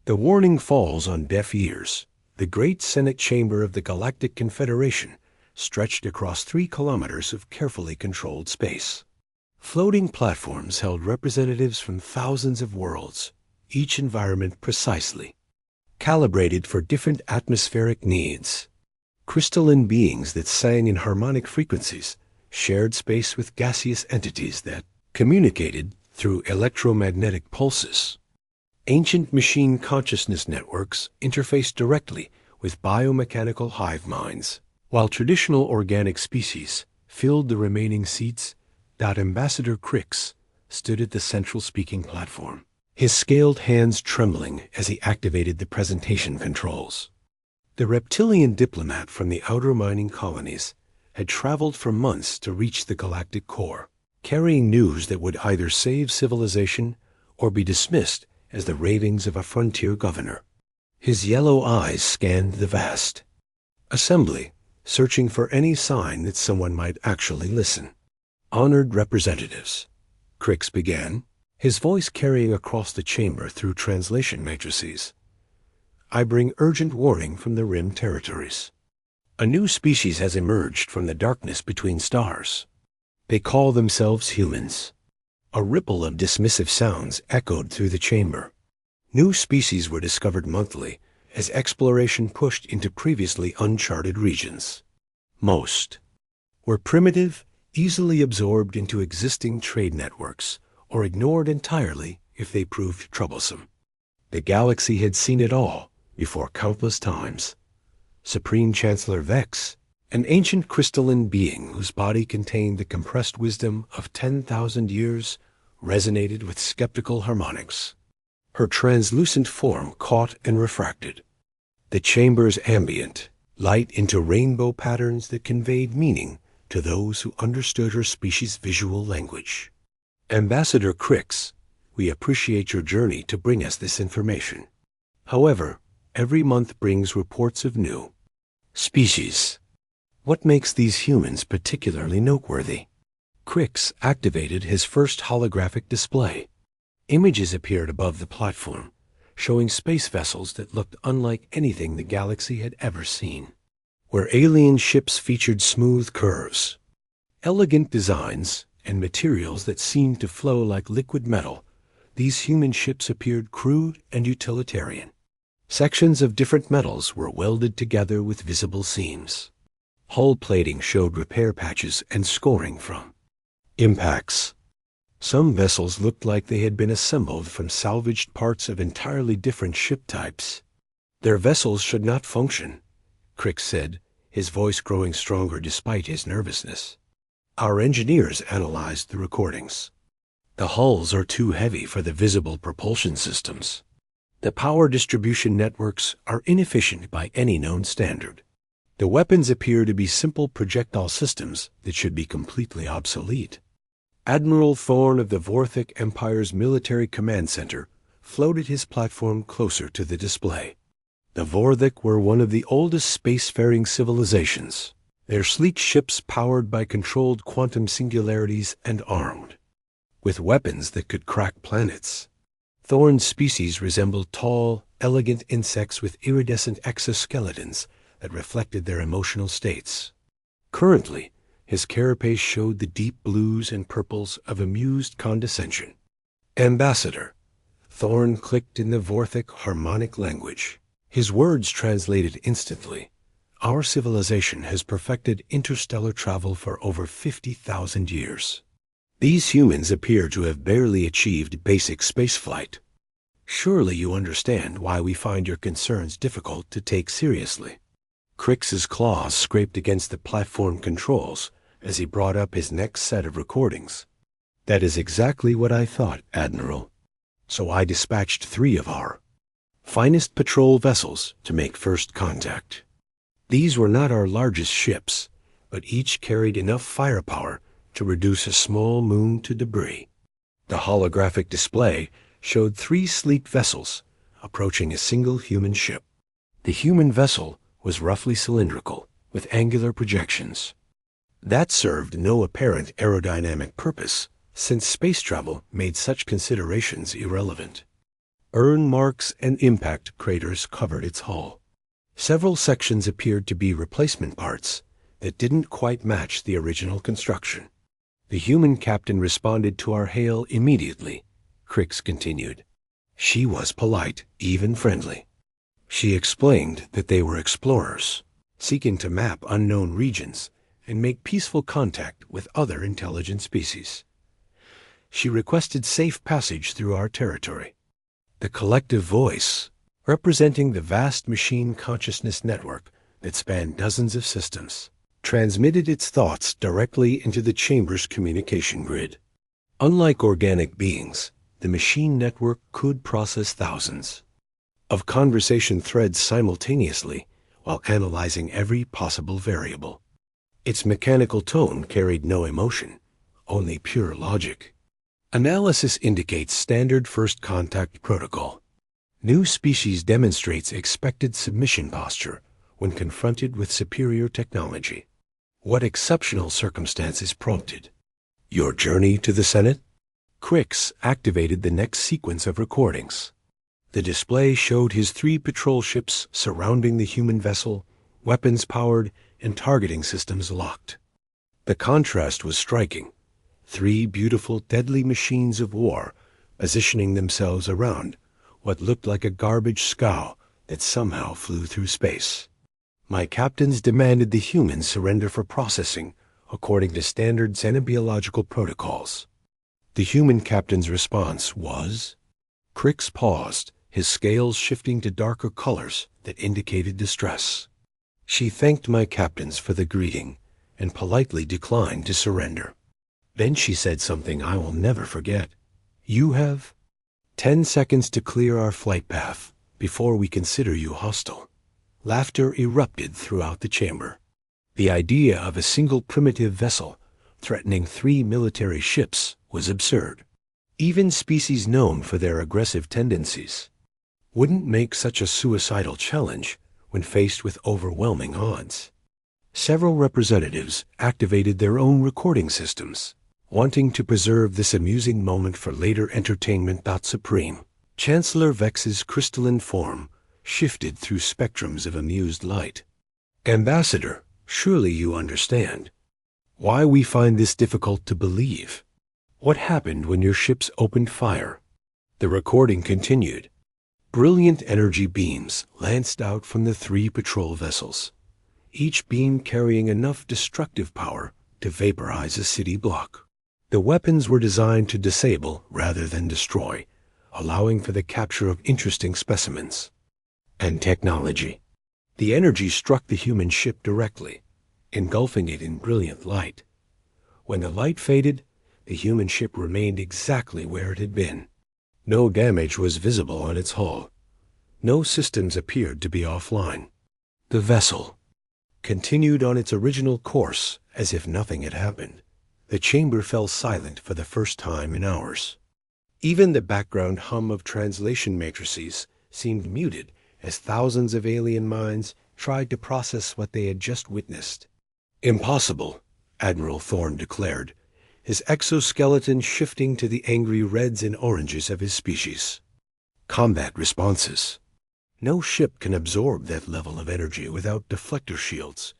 The warning falls on deaf ears. The great Senate chamber of the Galactic Confederation stretched across 3 kilometers of carefully controlled space. Floating platforms held representatives from thousands of worlds, each environment precisely calibrated for different atmospheric needs. Crystalline beings that sang in harmonic frequencies shared space with gaseous entities that communicated through electromagnetic pulses. Ancient machine consciousness networks interfaced directly with biomechanical hive minds, while traditional organic species filled the remaining seats. Ambassador Crix stood at the central speaking platform, his scaled hands trembling as he activated the presentation controls. The reptilian diplomat from the outer mining colonies had traveled for months to reach the galactic core, carrying news that would either save civilization or be dismissed as the ravings of a frontier governor. His yellow eyes scanned the vast assembly, searching for any sign that someone might actually listen. "Honored representatives," Crix began, his voice carrying across the chamber through translation matrices. "I bring urgent warning from the Rim territories. A new species has emerged from the darkness between stars. They call themselves humans." A ripple of dismissive sounds echoed through the chamber. New species were discovered monthly as exploration pushed into previously uncharted regions. Most were primitive, easily absorbed into existing trade networks, or ignored entirely if they proved troublesome. The galaxy had seen it all before countless times. Supreme Chancellor Vex, an ancient crystalline being whose body contained the compressed wisdom of 10,000 years, resonated with skeptical harmonics. Her translucent form caught and refracted the chamber's ambient light into rainbow patterns that conveyed meaning to those who understood her species' visual language. "Ambassador Crix, we appreciate your journey to bring us this information. However, every month brings reports of new species. What makes these humans particularly noteworthy?" Crix activated his first holographic display. Images appeared above the platform, showing space vessels that looked unlike anything the galaxy had ever seen. Where alien ships featured smooth curves, elegant designs, and materials that seemed to flow like liquid metal, these human ships appeared crude and utilitarian. Sections of different metals were welded together with visible seams. Hull plating showed repair patches and scoring from impacts. Some vessels looked like they had been assembled from salvaged parts of entirely different ship types. "Their vessels should not function," Crix said, his voice growing stronger despite his nervousness. "Our engineers analyzed the recordings. The hulls are too heavy for the visible propulsion systems. The power distribution networks are inefficient by any known standard. The weapons appear to be simple projectile systems that should be completely obsolete." Admiral Thorn of the Vorthic Empire's military command center floated his platform closer to the display. The Vorthic were one of the oldest spacefaring civilizations, their sleek ships powered by controlled quantum singularities and armed with weapons that could crack planets. Thorn's species resembled tall, elegant insects with iridescent exoskeletons that reflected their emotional states. Currently, his carapace showed the deep blues and purples of amused condescension. "Ambassador," Thorn clicked in the Vorthic harmonic language. His words translated instantly. "Our civilization has perfected interstellar travel for over 50,000 years. These humans appear to have barely achieved basic spaceflight. Surely you understand why we find your concerns difficult to take seriously." Crix's claws scraped against the platform controls as he brought up his next set of recordings. "That is exactly what I thought, Admiral. So I dispatched 3 of our finest patrol vessels to make first contact. These were not our largest ships, but each carried enough firepower to reduce a small moon to debris." The holographic display showed 3 sleek vessels approaching a single human ship. The human vessel was roughly cylindrical, with angular projections. That served no apparent aerodynamic purpose, since space travel made such considerations irrelevant. Burn marks and impact craters covered its hull. Several sections appeared to be replacement parts that didn't quite match the original construction. The human captain responded to our hail immediately, Crix continued. She was polite, even friendly. She explained that they were explorers, seeking to map unknown regions and make peaceful contact with other intelligent species. She requested safe passage through our territory. The collective voice, representing the vast machine consciousness network that spanned dozens of systems, transmitted its thoughts directly into the chamber's communication grid. Unlike organic beings, the machine network could process thousands of conversation threads simultaneously while analyzing every possible variable. Its mechanical tone carried no emotion, only pure logic. Analysis indicates standard first contact protocol. New species demonstrates expected submission posture when confronted with superior technology. What exceptional circumstances prompted your journey to the Senate? Crix activated the next sequence of recordings. The display showed his 3 patrol ships surrounding the human vessel, weapons powered and targeting systems locked. The contrast was striking. 3 beautiful, deadly machines of war positioning themselves around what looked like a garbage scow that somehow flew through space. My captains demanded the humans surrender for processing according to standard xenobiological protocols. The human captain's response was... Crix paused, his scales shifting to darker colors that indicated distress. She thanked my captains for the greeting and politely declined to surrender. Then she said something I will never forget. You have 10 seconds to clear our flight path before we consider you hostile. Laughter erupted throughout the chamber. The idea of a single primitive vessel threatening 3 military ships was absurd. Even species known for their aggressive tendencies wouldn't make such a suicidal challenge when faced with overwhelming odds. Several representatives activated their own recording systems, wanting to preserve this amusing moment for later entertainment. Supreme Chancellor Vex's crystalline form shifted through spectrums of amused light. Ambassador, surely you understand why we find this difficult to believe. What happened when your ships opened fire? The recording continued. Brilliant energy beams lanced out from the 3 patrol vessels, each beam carrying enough destructive power to vaporize a city block. The weapons were designed to disable rather than destroy, allowing for the capture of interesting specimens. And technology. The energy struck the human ship directly, engulfing it in brilliant light. When the light faded, the human ship remained exactly where it had been. No damage was visible on its hull. No systems appeared to be offline. The vessel continued on its original course as if nothing had happened. The chamber fell silent for the first time in hours. Even the background hum of translation matrices seemed muted as thousands of alien minds tried to process what they had just witnessed. Impossible, Admiral Thorne declared, his exoskeleton shifting to the angry reds and oranges of his species. Combat responses. No ship can absorb that level of energy without deflector shields,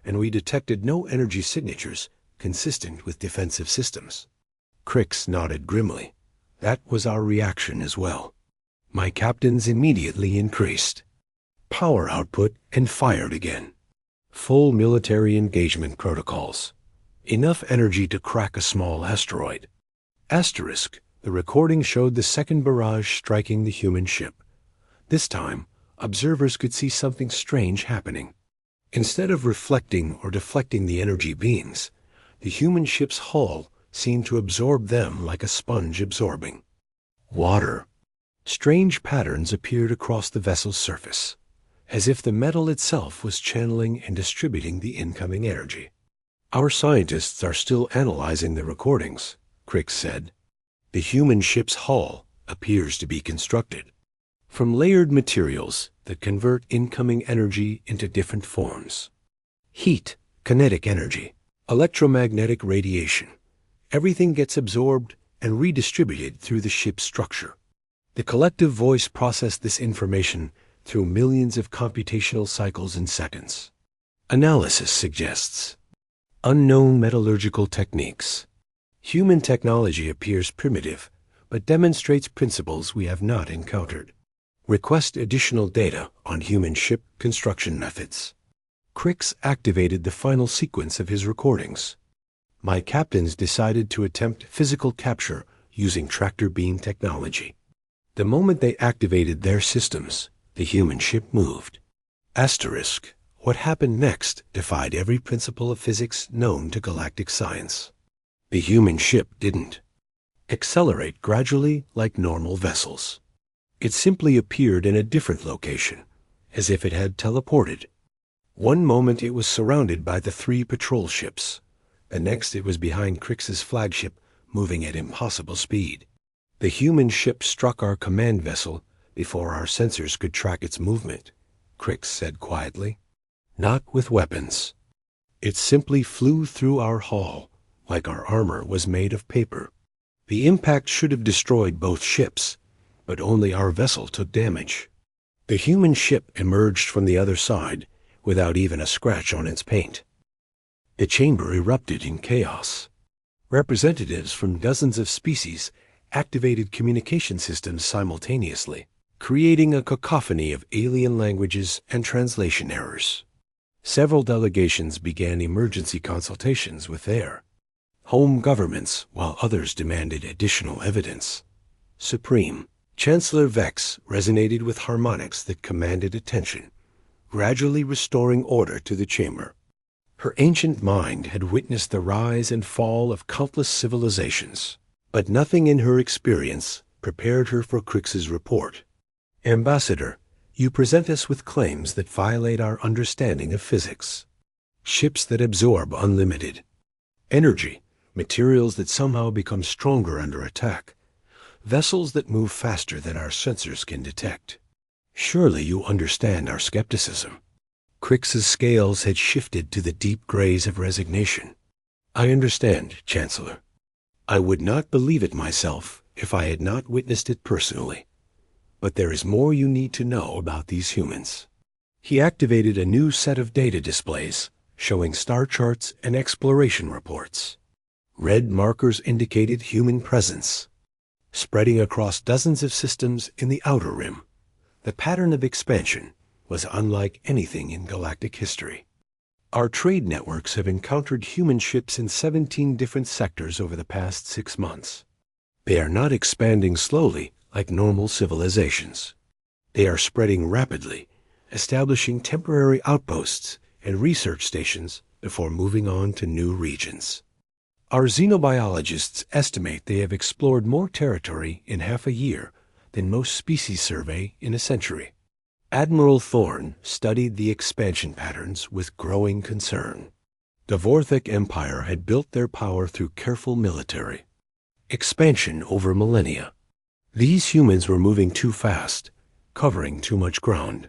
and we detected no energy signatures consistent with defensive systems. Crix nodded grimly. That was our reaction as well. My captains immediately increased power output and fired again. Full military engagement protocols. Enough energy to crack a small asteroid. Asterisk, the recording showed the second barrage striking the human ship. This time, observers could see something strange happening. Instead of reflecting or deflecting the energy beams, the human ship's hull seemed to absorb them like a sponge absorbing water. Strange patterns appeared across the vessel's surface, as if the metal itself was channeling and distributing the incoming energy. Our scientists are still analyzing the recordings, Crix said. The human ship's hull appears to be constructed from layered materials that convert incoming energy into different forms. Heat, kinetic energy, electromagnetic radiation. Everything gets absorbed and redistributed through the ship's structure. The collective voice processed this information through millions of computational cycles in seconds. Analysis suggests unknown metallurgical techniques. Human technology appears primitive, but demonstrates principles we have not encountered. Request additional data on human ship construction methods. Crix activated the final sequence of his recordings. My captains decided to attempt physical capture using tractor beam technology. The moment they activated their systems, the human ship moved. Asterisk. What happened next defied every principle of physics known to galactic science. The human ship didn't accelerate gradually like normal vessels. It simply appeared in a different location, as if it had teleported. One moment it was surrounded by the 3 patrol ships. The next it was behind Crix's flagship, moving at impossible speed. The human ship struck our command vessel before our sensors could track its movement, Crix said quietly. Not with weapons. It simply flew through our hull, like our armor was made of paper. The impact should have destroyed both ships, but only our vessel took damage. The human ship emerged from the other side without even a scratch on its paint. The chamber erupted in chaos. Representatives from dozens of species activated communication systems simultaneously, creating a cacophony of alien languages and translation errors. Several delegations began emergency consultations with their home governments, while others demanded additional evidence. Supreme Chancellor Vex resonated with harmonics that commanded attention, gradually restoring order to the chamber. Her ancient mind had witnessed the rise and fall of countless civilizations, but nothing in her experience prepared her for Crix's report. Ambassador, you present us with claims that violate our understanding of physics. Ships that absorb unlimited energy, materials that somehow become stronger under attack, vessels that move faster than our sensors can detect. Surely you understand our skepticism. Crix's scales had shifted to the deep grays of resignation. I understand, Chancellor. I would not believe it myself if I had not witnessed it personally. But there is more you need to know about these humans. He activated a new set of data displays, showing star charts and exploration reports. Red markers indicated human presence, spreading across dozens of systems in the outer rim. The pattern of expansion was unlike anything in galactic history. Our trade networks have encountered human ships in 17 different sectors over the past 6 months. They are not expanding slowly like normal civilizations. They are spreading rapidly, establishing temporary outposts and research stations before moving on to new regions. Our xenobiologists estimate they have explored more territory in half a year than most species survey in a century. Admiral Thorne studied the expansion patterns with growing concern. The Vorthic Empire had built their power through careful military expansion over millennia. These humans were moving too fast, covering too much ground.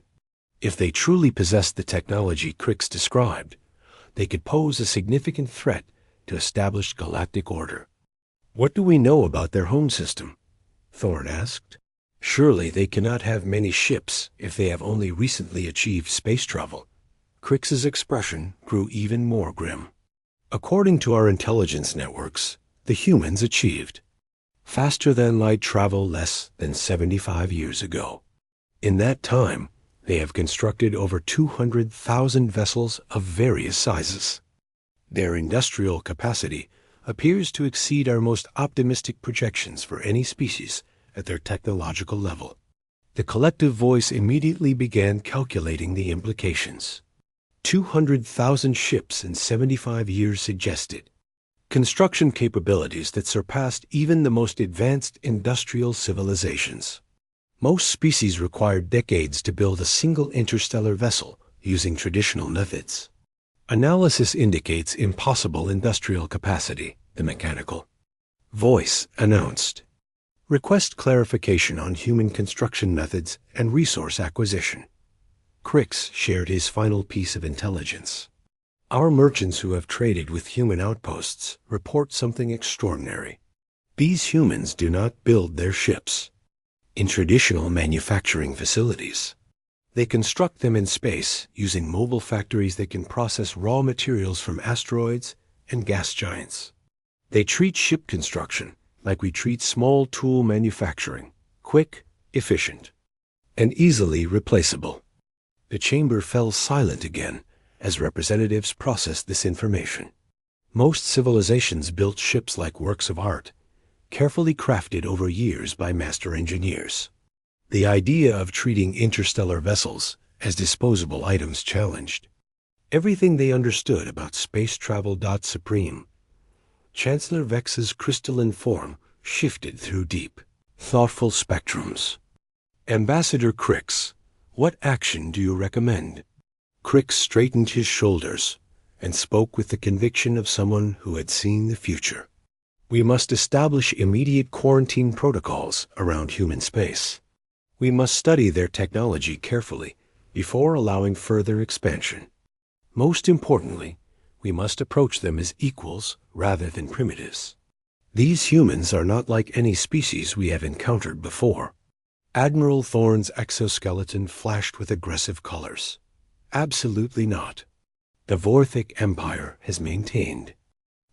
If they truly possessed the technology Crix described, they could pose a significant threat to established galactic order. What do we know about their home system? Thorne asked. Surely they cannot have many ships if they have only recently achieved space travel. Crix's expression grew even more grim. According to our intelligence networks, the humans achieved faster-than-light travel less than 75 years ago. In that time, they have constructed over 200,000 vessels of various sizes. Their industrial capacity appears to exceed our most optimistic projections for any species at their technological level. The collective voice immediately began calculating the implications. 200,000 ships in 75 years suggested construction capabilities that surpassed even the most advanced industrial civilizations. Most species required decades to build a single interstellar vessel using traditional methods. Analysis indicates impossible industrial capacity, the mechanical voice announced. Request clarification on human construction methods and resource acquisition. Crix shared his final piece of intelligence. Our merchants who have traded with human outposts report something extraordinary. These humans do not build their ships. in traditional manufacturing facilities. They construct them in space using mobile factories that can process raw materials from asteroids and gas giants. They treat ship construction like we treat small tool manufacturing: quick, efficient, and easily replaceable. The chamber fell silent again as representatives processed this information. Most civilizations built ships like works of art, carefully crafted over years by master engineers. The idea of treating interstellar vessels as disposable items challenged everything they understood about space travel. Supreme Chancellor Vex's crystalline form shifted through deep, thoughtful spectrums. Ambassador Crix, what action do you recommend? Crix straightened his shoulders and spoke with the conviction of someone who had seen the future. We must establish immediate quarantine protocols around human space. We must study their technology carefully before allowing further expansion. Most importantly, we must approach them as equals rather than primitives. These humans are not like any species we have encountered before. Admiral Thorne's exoskeleton flashed with aggressive colors. Absolutely not. The Vorthic Empire has maintained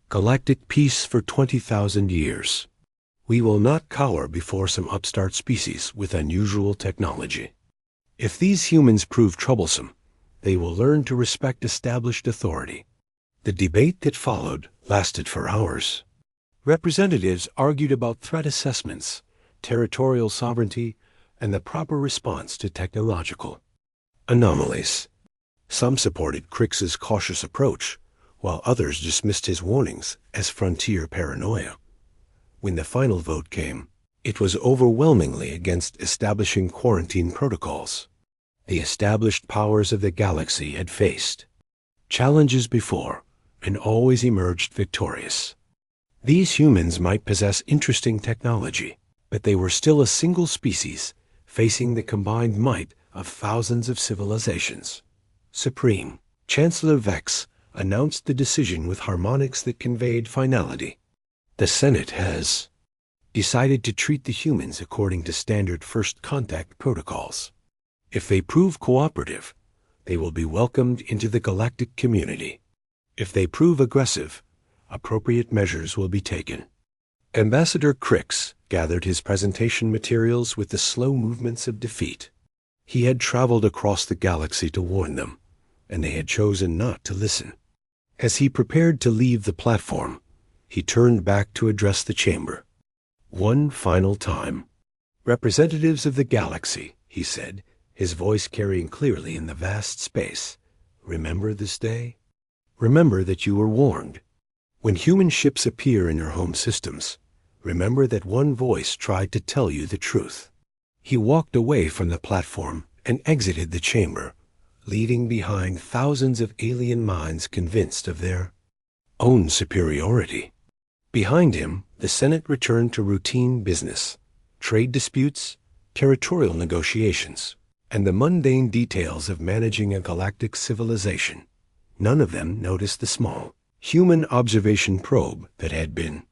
galactic peace for 20,000 years. We will not cower before some upstart species with unusual technology. If these humans prove troublesome, they will learn to respect established authority. The debate that followed lasted for hours. Representatives argued about threat assessments, territorial sovereignty, and the proper response to technological anomalies. Some supported Crix's cautious approach, while others dismissed his warnings as frontier paranoia. When the final vote came, it was overwhelmingly against establishing quarantine protocols. The established powers of the galaxy had faced challenges before and always emerged victorious. These humans might possess interesting technology, but they were still a single species facing the combined might of thousands of civilizations. Supreme Chancellor Vex announced the decision with harmonics that conveyed finality. The Senate has decided to treat the humans according to standard first contact protocols. If they prove cooperative, they will be welcomed into the galactic community. If they prove aggressive, appropriate measures will be taken. Ambassador Crix gathered his presentation materials with the slow movements of defeat. He had traveled across the galaxy to warn them, and they had chosen not to listen. As he prepared to leave the platform, he turned back to address the chamber. One final time. Representatives of the galaxy, he said, his voice carrying clearly in the vast space. Remember this day? Remember that you were warned. When human ships appear in your home systems, remember that one voice tried to tell you the truth. He walked away from the platform and exited the chamber, leaving behind thousands of alien minds convinced of their own superiority. Behind him, the Senate returned to routine business, trade disputes, territorial negotiations, and the mundane details of managing a galactic civilization. None of them noticed the small, human observation probe that had been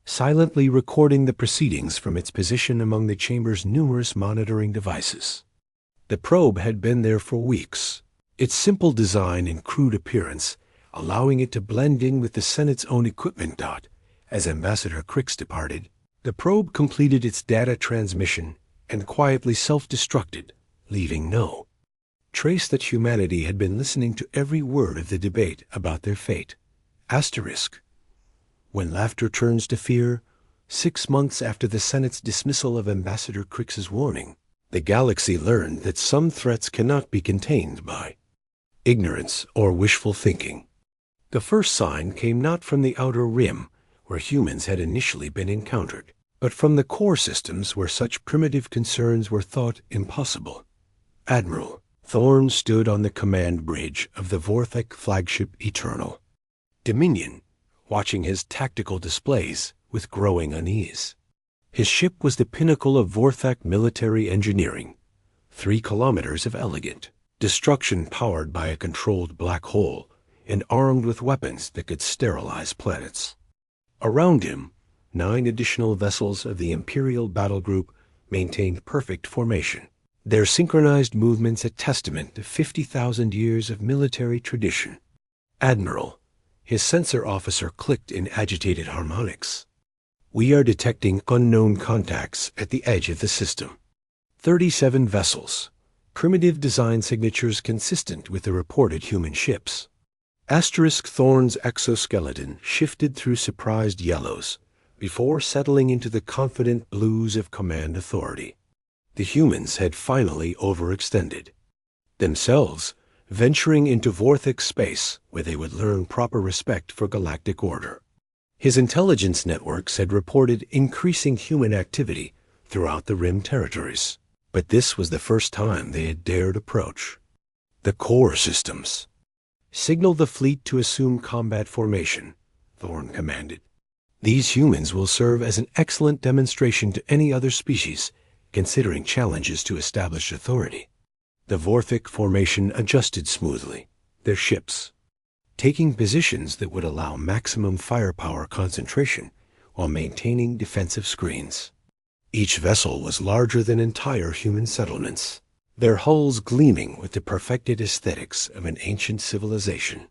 silently recording the proceedings from its position among the chamber's numerous monitoring devices. The probe had been there for weeks, its simple design and crude appearance allowing it to blend in with the Senate's own equipment. As Ambassador Crix departed, the probe completed its data transmission and quietly self-destructed, leaving no trace that humanity had been listening to every word of the debate about their fate. Asterisk. When laughter turns to fear, 6 months after the Senate's dismissal of Ambassador Crix's warning, the galaxy learned that some threats cannot be contained by ignorance or wishful thinking. The first sign came not from the outer rim, where humans had initially been encountered, but from the core systems where such primitive concerns were thought impossible. Admiral Thorne stood on the command bridge of the Vorthic flagship Eternal Dominion, watching his tactical displays with growing unease. His ship was the pinnacle of Vorthic military engineering, 3 kilometers of elegant destruction powered by a controlled black hole and armed with weapons that could sterilize planets. Around him, 9 additional vessels of the Imperial Battle Group maintained perfect formation, their synchronized movements a testament to 50,000 years of military tradition. Admiral, his sensor officer clicked in agitated harmonics. We are detecting unknown contacts at the edge of the system. 37 vessels. Primitive design signatures consistent with the reported human ships. Thorn's exoskeleton shifted through surprised yellows before settling into the confident blues of command authority. The humans had finally overextended themselves, venturing into Vorthic space where they would learn proper respect for galactic order. His intelligence networks had reported increasing human activity throughout the Rim territories, but this was the first time they had dared approach. The core systems. Signal the fleet to assume combat formation, Thorn commanded. These humans will serve as an excellent demonstration to any other species, considering challenges to established authority. The Vorthic formation adjusted smoothly, their ships taking positions that would allow maximum firepower concentration while maintaining defensive screens. Each vessel was larger than entire human settlements, their hulls gleaming with the perfected aesthetics of an ancient civilization.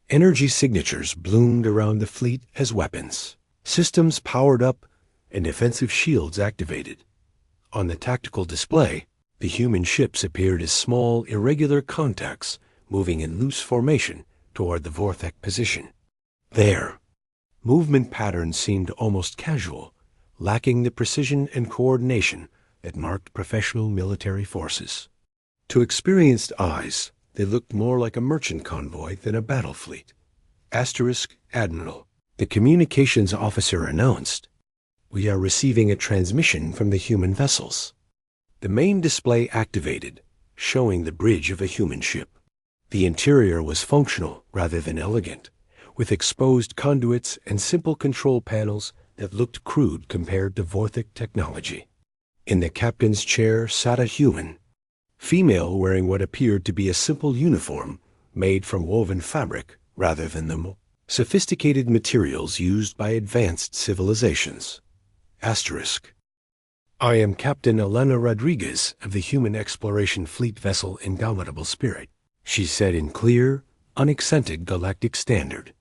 Energy signatures bloomed around the fleet as weapons, systems powered up, and defensive shields activated. On the tactical display, the human ships appeared as small, irregular contacts moving in loose formation toward the Vorthic position. Their movement patterns seemed almost casual, lacking the precision and coordination that marked professional military forces. To experienced eyes, they looked more like a merchant convoy than a battle fleet. Admiral, the communications officer announced, "We are receiving a transmission from the human vessels." The main display activated, showing the bridge of a human ship. The interior was functional rather than elegant, with exposed conduits and simple control panels that looked crude compared to Vorthic technology. In the captain's chair sat a human, female, wearing what appeared to be a simple uniform made from woven fabric rather than the sophisticated materials used by advanced civilizations. I am Captain Elena Rodriguez of the Human Exploration Fleet vessel Indomitable Spirit, she said in clear, unaccented galactic standard.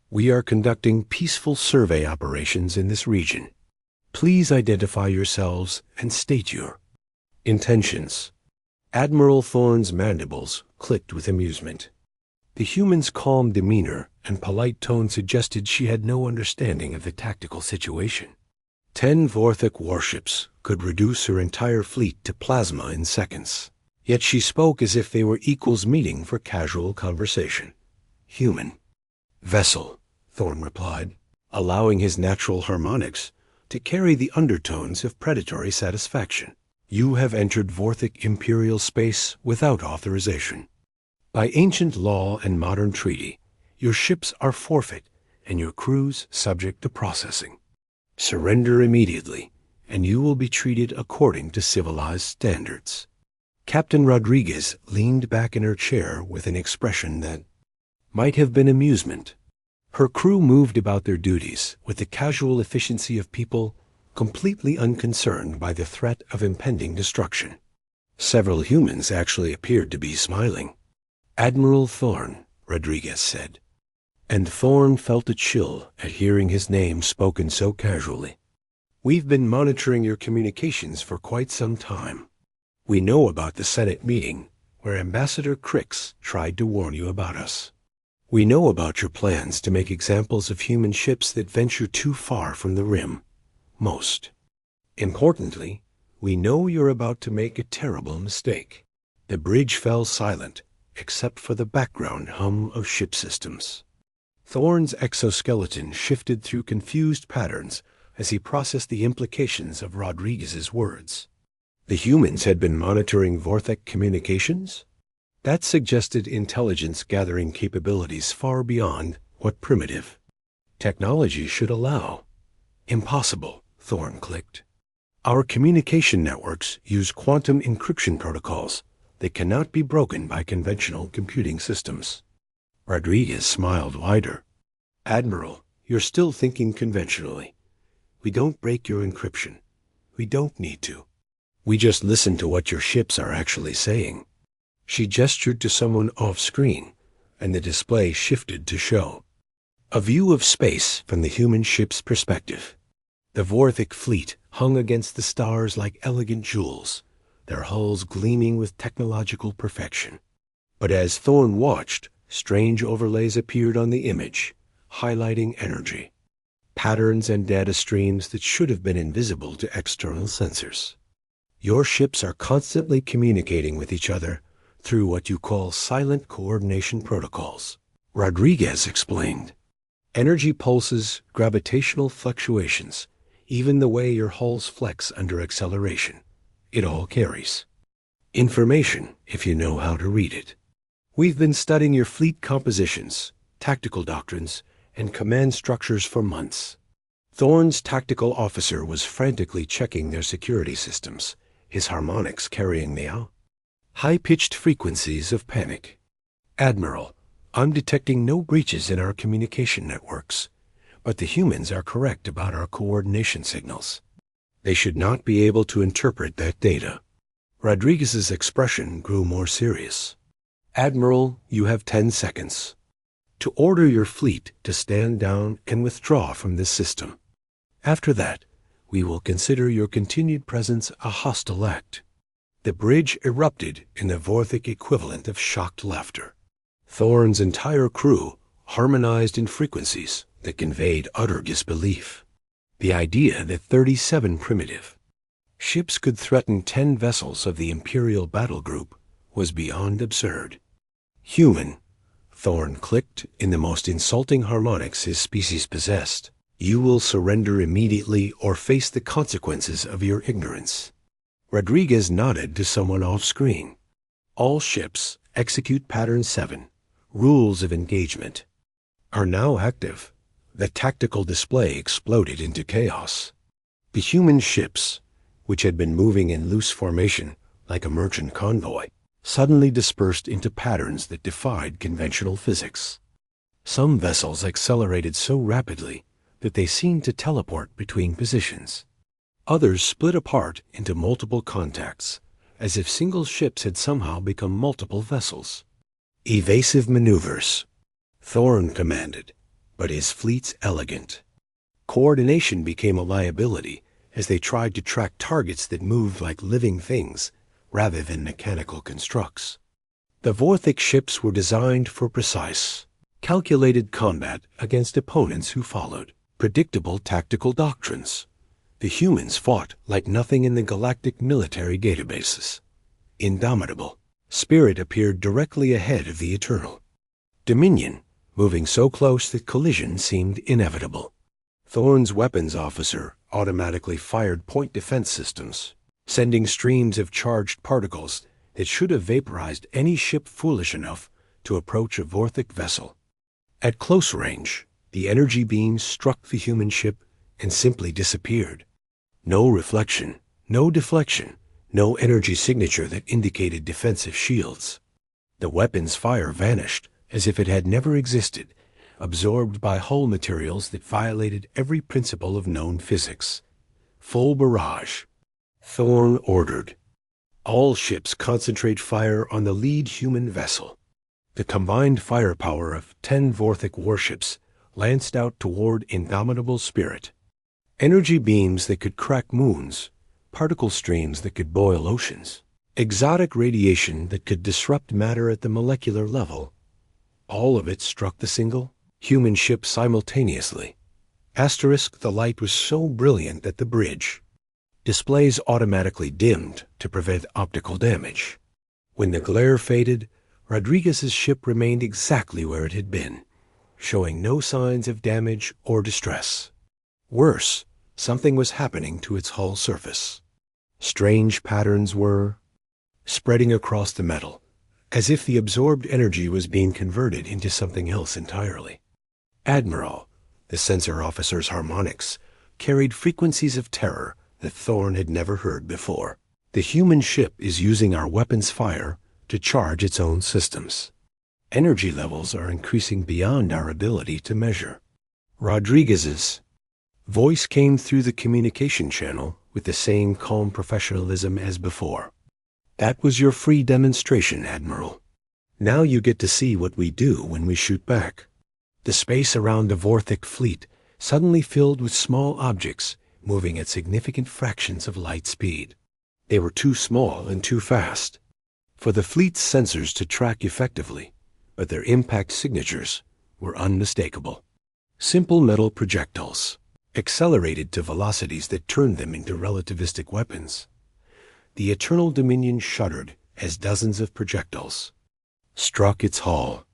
We are conducting peaceful survey operations in this region. Please identify yourselves and state your intentions. Admiral Thorn's mandibles clicked with amusement. The human's calm demeanor and polite tone suggested she had no understanding of the tactical situation. 10 Vorthic warships could reduce her entire fleet to plasma in seconds. Yet she spoke as if they were equals meeting for casual conversation. Human vessel, Thorn replied, allowing his natural harmonics to carry the undertones of predatory satisfaction. You have entered Vorthic imperial space without authorization. By ancient law and modern treaty, your ships are forfeit and your crews subject to processing. Surrender immediately, and you will be treated according to civilized standards. Captain Rodriguez leaned back in her chair with an expression that might have been amusement. Her crew moved about their duties with the casual efficiency of people completely unconcerned by the threat of impending destruction. Several humans actually appeared to be smiling. Admiral Thorn, Rodriguez said, and Thorn felt a chill at hearing his name spoken so casually. We've been monitoring your communications for quite some time. We know about the Senate meeting where Ambassador Crix tried to warn you about us. We know about your plans to make examples of human ships that venture too far from the Rim. Most importantly, we know you're about to make a terrible mistake. The bridge fell silent, except for the background hum of ship systems. Thorn's exoskeleton shifted through confused patterns as he processed the implications of Rodriguez's words. The humans had been monitoring Vorthic communications? That suggested intelligence-gathering capabilities far beyond what primitive technology should allow. Impossible, Thorn clicked. Our communication networks use quantum encryption protocols that cannot be broken by conventional computing systems. Rodriguez smiled wider. Admiral, you're still thinking conventionally. We don't break your encryption. We don't need to. We just listened to what your ships are actually saying. She gestured to someone off-screen, and the display shifted to show a view of space from the human ship's perspective. The Vorthic fleet hung against the stars like elegant jewels, their hulls gleaming with technological perfection. But as Thorn watched, strange overlays appeared on the image, highlighting energy, patterns and data streams that should have been invisible to external sensors. Your ships are constantly communicating with each other through what you call silent coordination protocols, Rodriguez explained. Energy pulses, gravitational fluctuations, even the way your hulls flex under acceleration. It all carries information if you know how to read it. We've been studying your fleet compositions, tactical doctrines, and command structures for months. Thorn's tactical officer was frantically checking their security systems, his harmonics carrying the high-pitched frequencies of panic. Admiral, I'm detecting no breaches in our communication networks, but the humans are correct about our coordination signals. They should not be able to interpret that data. Rodriguez's expression grew more serious. Admiral, you have 10 seconds to order your fleet to stand down and withdraw from this system. After that, we will consider your continued presence a hostile act. The bridge erupted in the Vorthic equivalent of shocked laughter. Thorn's entire crew harmonized in frequencies that conveyed utter disbelief. The idea that 37 primitive ships could threaten 10 vessels of the Imperial battle group was beyond absurd. Human, Thorn clicked in the most insulting harmonics his species possessed. You will surrender immediately or face the consequences of your ignorance. Rodriguez nodded to someone off-screen. All ships execute Pattern 7. Rules of engagement are now active. The tactical display exploded into chaos. The human ships, which had been moving in loose formation like a merchant convoy, suddenly dispersed into patterns that defied conventional physics. Some vessels accelerated so rapidly that they seemed to teleport between positions. Others split apart into multiple contacts, as if single ships had somehow become multiple vessels. Evasive maneuvers, Thorn commanded, but his fleet's elegant. Coordination became a liability as they tried to track targets that moved like living things rather than mechanical constructs. The Vorthic ships were designed for precise, calculated combat against opponents who followed predictable tactical doctrines. The humans fought like nothing in the galactic military databases. Indomitable, Spirit appeared directly ahead of the Eternal. Dominion, moving so close that collision seemed inevitable. Thorn's weapons officer automatically fired point defense systems, sending streams of charged particles that should have vaporized any ship foolish enough to approach a Vorthic vessel. At close range, the energy beams struck the human ship and simply disappeared. No reflection, no deflection, no energy signature that indicated defensive shields. The weapon's fire vanished as if it had never existed, absorbed by hull materials that violated every principle of known physics. Full barrage. Thorn ordered. All ships concentrate fire on the lead human vessel. The combined firepower of 10 Vorthic warships lanced out toward Indomitable Spirit. Energy beams that could crack moons, particle streams that could boil oceans, exotic radiation that could disrupt matter at the molecular level. All of it struck the single human ship simultaneously. The light was so brilliant that the bridge displays automatically dimmed to prevent optical damage. When the glare faded, Rodriguez's ship remained exactly where it had been, showing no signs of damage or distress. Worse, something was happening to its hull surface. Strange patterns were spreading across the metal, as if the absorbed energy was being converted into something else entirely. Admiral, the sensor officer's harmonics, carried frequencies of terror that Thorn had never heard before. The human ship is using our weapons fire to charge its own systems. Energy levels are increasing beyond our ability to measure. Rodriguez's voice came through the communication channel with the same calm professionalism as before. "That was your free demonstration, Admiral. Now you get to see what we do when we shoot back." The space around the Vorthic fleet suddenly filled with small objects moving at significant fractions of light speed. They were too small and too fast for the fleet's sensors to track effectively, but their impact signatures were unmistakable. Simple metal projectiles, accelerated to velocities that turned them into relativistic weapons. The Eternal Dominion shuddered as dozens of projectiles struck its hull.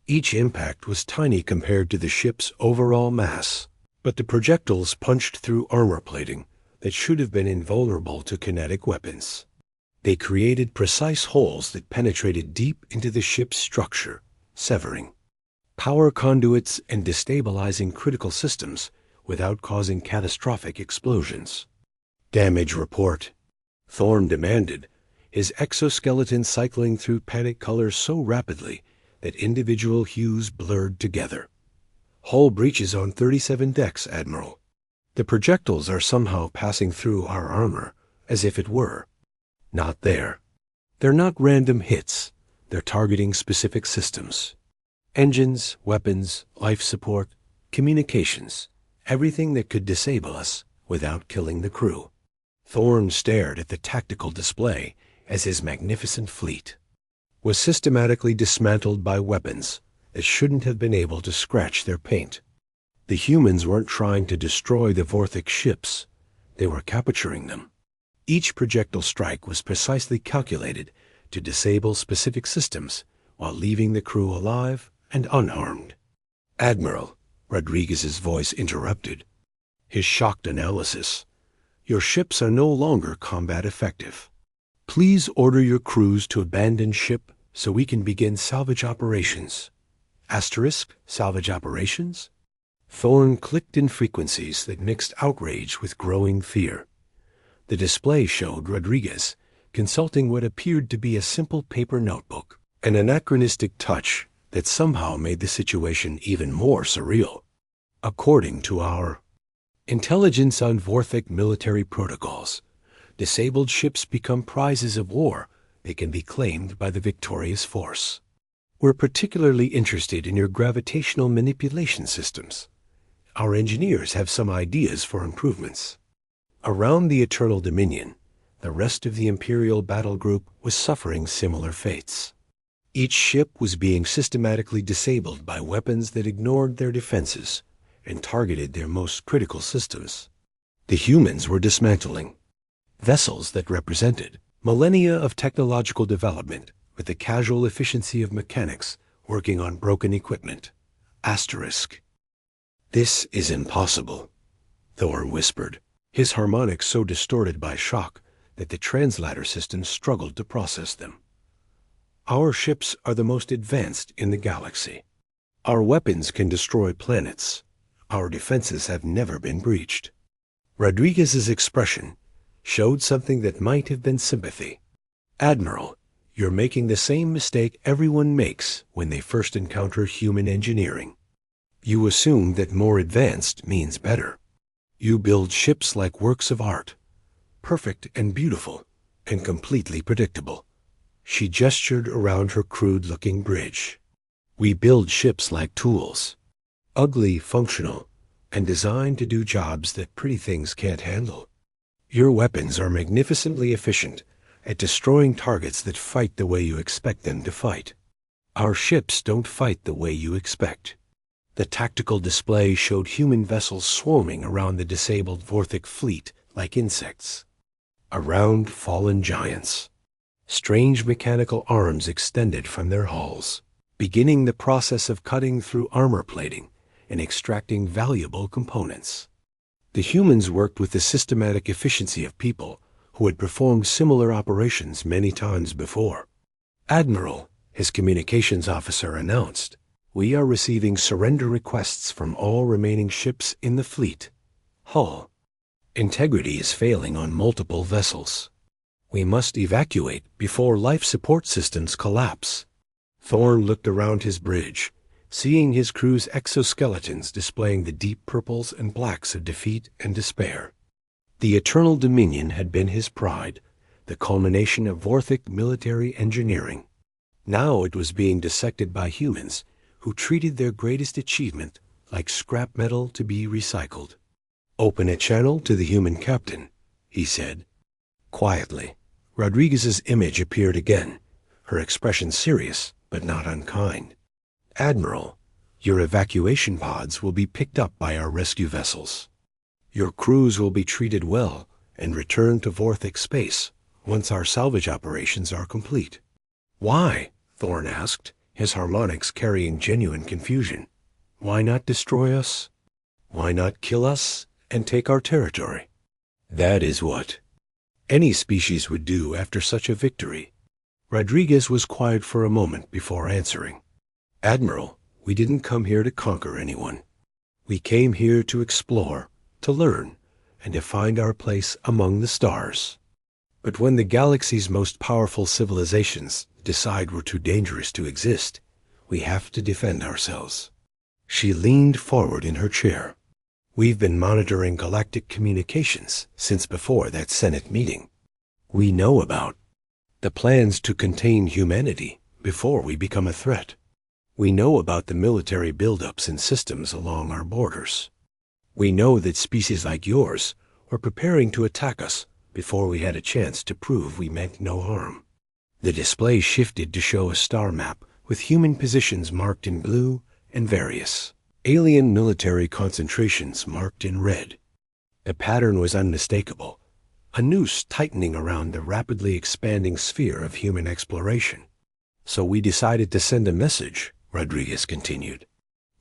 Each impact was tiny compared to the ship's overall mass, but the projectiles punched through armor plating that should have been invulnerable to kinetic weapons. They created precise holes that penetrated deep into the ship's structure, severing power conduits and destabilizing critical systems without causing catastrophic explosions. "Damage report," Thorne demanded, his exoskeleton cycling through panic colors so rapidly that individual hues blurred together. "Hull breaches on 37 decks, Admiral. The projectiles are somehow passing through our armor, as if it were not there. They're not random hits. They're targeting specific systems. Engines, weapons, life support, communications, everything that could disable us without killing the crew." Thorne stared at the tactical display as his magnificent fleet was systematically dismantled by weapons that shouldn't have been able to scratch their paint. The humans weren't trying to destroy the Vorthic ships. They were capturing them. Each projectile strike was precisely calculated to disable specific systems while leaving the crew alive and unharmed. "Admiral," Rodriguez's voice interrupted his shocked analysis, "your ships are no longer combat effective. Please order your crews to abandon ship so we can begin salvage operations." Salvage operations? Thorne clicked in frequencies that mixed outrage with growing fear. The display showed Rodriguez consulting what appeared to be a simple paper notebook, an anachronistic touch that somehow made the situation even more surreal. "According to our intelligence on Vorthic military protocols, disabled ships become prizes of war that can be claimed by the victorious force. We're particularly interested in your gravitational manipulation systems. Our engineers have some ideas for improvements." Around the Eternal Dominion, the rest of the Imperial battle group was suffering similar fates. Each ship was being systematically disabled by weapons that ignored their defenses and targeted their most critical systems. The humans were dismantling vessels that represented millennia of technological development with the casual efficiency of mechanics working on broken equipment. "This is impossible," Thorne whispered, his harmonics so distorted by shock that the translator system struggled to process them. "Our ships are the most advanced in the galaxy. Our weapons can destroy planets. Our defenses have never been breached." Rodriguez's expression showed something that might have been sympathy. "Admiral, you're making the same mistake everyone makes when they first encounter human engineering. You assume that more advanced means better. You build ships like works of art, perfect and beautiful and completely predictable." She gestured around her crude-looking bridge. "We build ships like tools, ugly, functional, and designed to do jobs that pretty things can't handle. Your weapons are magnificently efficient at destroying targets that fight the way you expect them to fight. Our ships don't fight the way you expect." The tactical display showed human vessels swarming around the disabled Vorthic fleet like insects. Around fallen giants, strange mechanical arms extended from their hulls, beginning the process of cutting through armor plating and extracting valuable components. The humans worked with the systematic efficiency of people who had performed similar operations many times before. "Admiral," his communications officer announced, "we are receiving surrender requests from all remaining ships in the fleet. Hull integrity is failing on multiple vessels. We must evacuate before life support systems collapse." Thorne looked around his bridge, seeing his crew's exoskeletons displaying the deep purples and blacks of defeat and despair. The Eternal Dominion had been his pride, the culmination of Vorthic military engineering. Now it was being dissected by humans who treated their greatest achievement like scrap metal to be recycled. "Open a channel to the human captain," he said. Quietly, Rodriguez's image appeared again, her expression serious but not unkind. "Admiral, your evacuation pods will be picked up by our rescue vessels. Your crews will be treated well and returned to Vorthic space once our salvage operations are complete." "Why?" Thorn asked, his harmonics carrying genuine confusion. "Why not destroy us? Why not kill us and take our territory? That is what any species would do after such a victory." Rodriguez was quiet for a moment before answering. "Admiral, we didn't come here to conquer anyone. We came here to explore, to learn, and to find our place among the stars. But when the galaxy's most powerful civilizations decide we're too dangerous to exist, we have to defend ourselves." She leaned forward in her chair. "We've been monitoring galactic communications since before that Senate meeting. We know about the plans to contain humanity before we become a threat. We know about the military buildups and systems along our borders. We know that species like yours were preparing to attack us before we had a chance to prove we meant no harm." The display shifted to show a star map with human positions marked in blue and various alien military concentrations marked in red. The pattern was unmistakable, a noose tightening around the rapidly expanding sphere of human exploration. "So we decided to send a message," Rodriguez continued.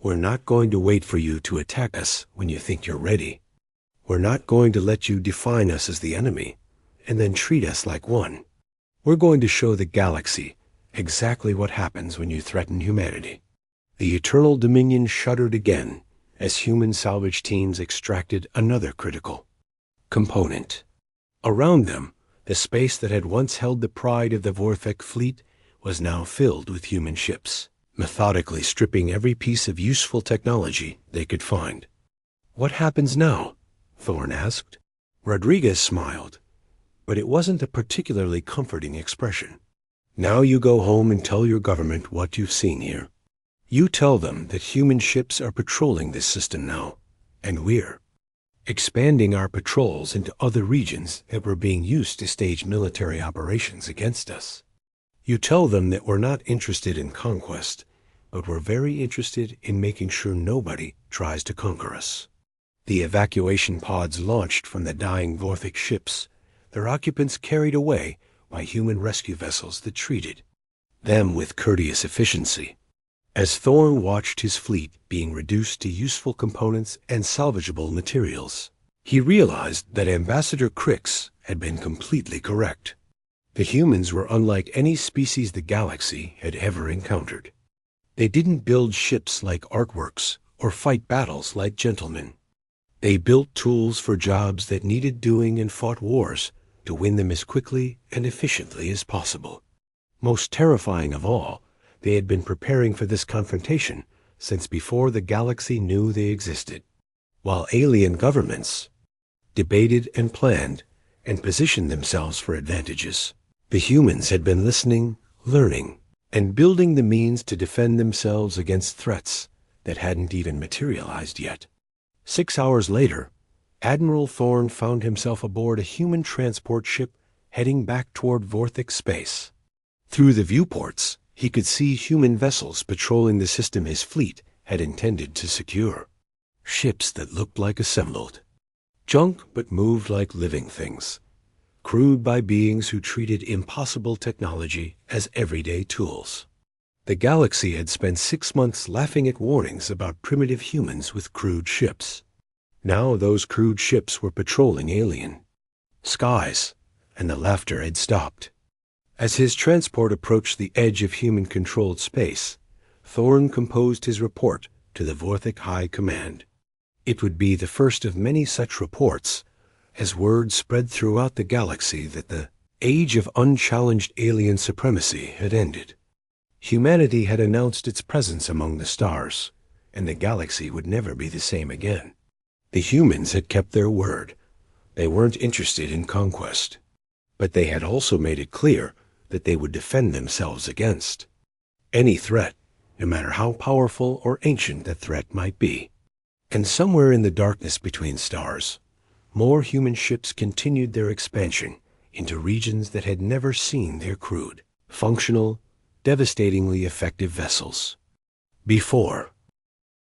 "We're not going to wait for you to attack us when you think you're ready. We're not going to let you define us as the enemy and then treat us like one. We're going to show the galaxy exactly what happens when you threaten humanity." The Eternal Dominion shuddered again as human salvage teams extracted another critical component. Around them, the space that had once held the pride of the Vorthic fleet was now filled with human ships, methodically stripping every piece of useful technology they could find. "What happens now?" Thorn asked. Rodriguez smiled, but it wasn't a particularly comforting expression. "Now you go home and tell your government what you've seen here. You tell them that human ships are patrolling this system now, and we're expanding our patrols into other regions that were being used to stage military operations against us. You tell them that we're not interested in conquest, but we're very interested in making sure nobody tries to conquer us." The evacuation pods launched from the dying Vorthic ships, their occupants carried away by human rescue vessels that treated them with courteous efficiency. As Thorn watched his fleet being reduced to useful components and salvageable materials, he realized that Ambassador Crix had been completely correct. The humans were unlike any species the galaxy had ever encountered. They didn't build ships like artworks or fight battles like gentlemen. They built tools for jobs that needed doing and fought wars to win them as quickly and efficiently as possible. Most terrifying of all, they had been preparing for this confrontation since before the galaxy knew they existed. While alien governments debated and planned and positioned themselves for advantages, the humans had been listening, learning, and building the means to defend themselves against threats that hadn't even materialized yet. 6 hours later, Admiral Thorn found himself aboard a human transport ship heading back toward Vorthic space. Through the viewports, he could see human vessels patrolling the system his fleet had intended to secure. Ships that looked like assembled junk but moved like living things, crewed by beings who treated impossible technology as everyday tools. The galaxy had spent 6 months laughing at warnings about primitive humans with crude ships. Now those crude ships were patrolling alien skies, and the laughter had stopped. As his transport approached the edge of human-controlled space, Thorn composed his report to the Vorthic High Command. It would be the first of many such reports, as word spread throughout the galaxy that the age of unchallenged alien supremacy had ended. Humanity had announced its presence among the stars, and the galaxy would never be the same again. The humans had kept their word, They weren't interested in conquest, but they had also made it clear that they would defend themselves against any threat, no matter how powerful or ancient that threat might be. And somewhere in the darkness between stars, more human ships continued their expansion into regions that had never seen their crude, functional, devastatingly effective vessels before.